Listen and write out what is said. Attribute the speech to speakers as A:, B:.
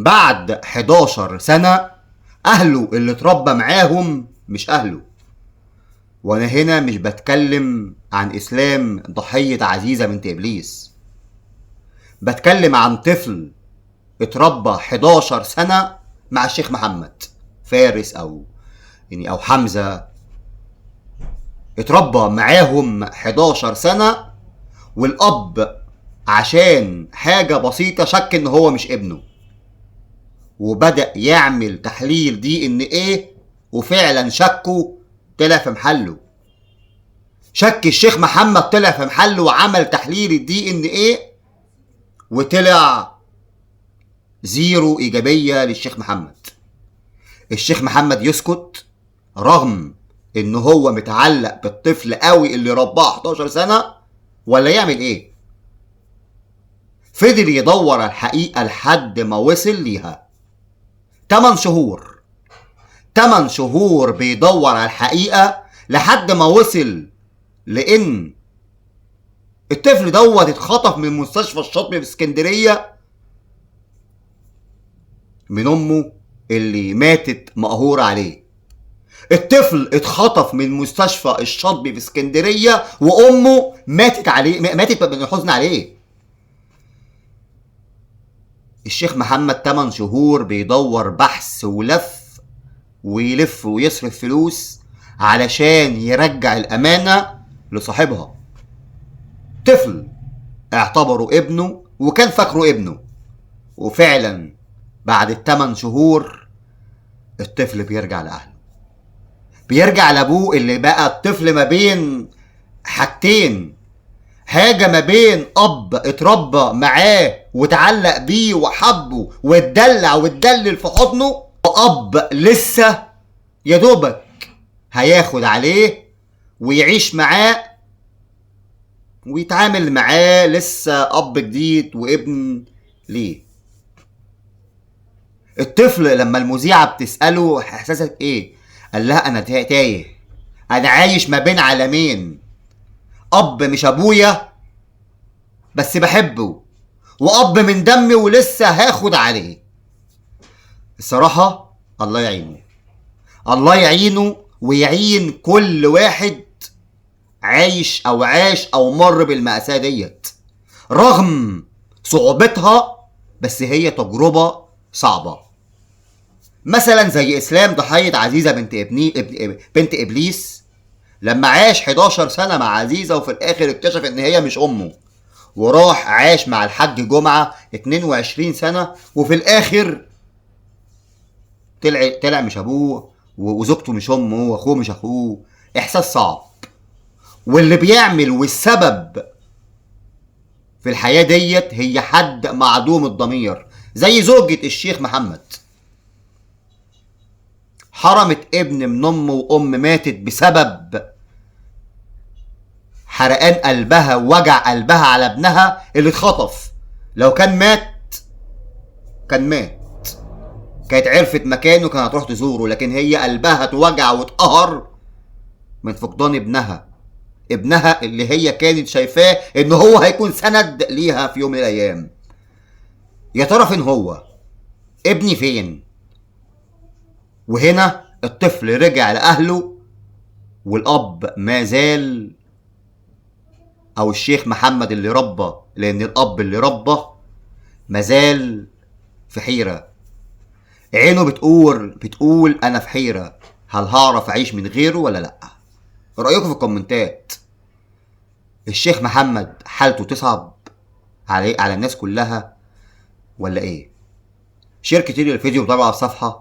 A: بعد 11 سنة أهله اللي اتربى معاهم مش أهله. وأنا هنا مش بتكلم عن إسلام ضحية عزيزة بنت إبليس، بتكلم عن طفل اتربى 11 سنة مع الشيخ محمد فارس أو حمزة، اتربى معاهم 11 سنة، والأب عشان حاجة بسيطة شك إن هو مش ابنه، وبدأ يعمل تحليل DNA وفعلا شكه طلع في محله. شك الشيخ محمد طلع في محله وعمل تحليل DNA وطلع 0 إيجابية للشيخ محمد. الشيخ محمد يسكت رغم إن هو متعلق بالطفل قوي اللي رباه 11 سنة، ولا يعمل إيه؟ فضل يدور الحقيقة لحد ما وصل ليها. 8 شهور 8 شهور بيدور على الحقيقة لحد ما وصل لأن الطفل دوت اتخطف من مستشفى الشاطبي في اسكندرية من أمه اللي ماتت مقهورة عليه. الطفل اتخطف من مستشفى الشاطبي في اسكندرية وأمه ماتت من الحزن عليه. الشيخ محمد 8 شهور بيدور بحث ولف ويلف ويصرف فلوس علشان يرجع الأمانة لصاحبها. طفل اعتبره ابنه وكان فاكره ابنه، وفعلا بعد 8 شهور الطفل بيرجع لأهله، بيرجع لأبوه اللي بقى الطفل ما بين حاجتين، حاجة ما بين أب اتربى معاه وتعلق بيه وحبه واتدلع واتدلل في حضنه، وأب لسه يدوبك هياخد عليه ويعيش معاه ويتعامل معاه، لسه أب جديد وابن ليه. الطفل لما المذيعة بتسأله إحساسك إيه؟ قال لها أنا تايه، أنا عايش ما بين عالمين، أب مش أبويا بس بحبه، وأب من دمي ولسه هاخد عليه. الصراحة الله يعينه، الله يعينه ويعين كل واحد عايش أو عاش أو مر بالمأساة ديت. رغم صعوبتها بس هي تجربة صعبة. مثلا زي إسلام ضحية عزيزة بنت إبليس، لما عاش 11 سنة مع عزيزة وفي الآخر اكتشف إن هي مش أمه، وراح عاش مع الحاج جمعة 22 سنة وفي الآخر طلع مش أبوه، وزوجته مش أمه، وأخوه مش أخوه. إحساس صعب. واللي بيعمل والسبب في الحياة ديت هي حد معدوم الضمير زي زوجة الشيخ محمد، حرمت ابن من أمه وأم ماتت بسبب حرقان قلبها ووجع قلبها على ابنها اللي اتخطف. لو كان مات كانت عرفت مكانه، كانت هتروح تزوره، لكن هي قلبها اتوجع واتقهر من فقدان ابنها اللي هي كانت شايفاه ان هو هيكون سند ليها في يوم من الايام. يا ترى فين هو؟ ابني فين؟ وهنا الطفل رجع لأهله والأب ما زال، أو الشيخ محمد اللي ربى، لأن الأب اللي ربى ما زال في حيرة. عينه بتقول أنا في حيرة، هل هعرف أعيش من غيره ولا لأ؟ رأيكم في الكومنتات. الشيخ محمد حالته تصعب على الناس كلها ولا إيه؟ شير كتير الفيديو وطبعا على الصفحة.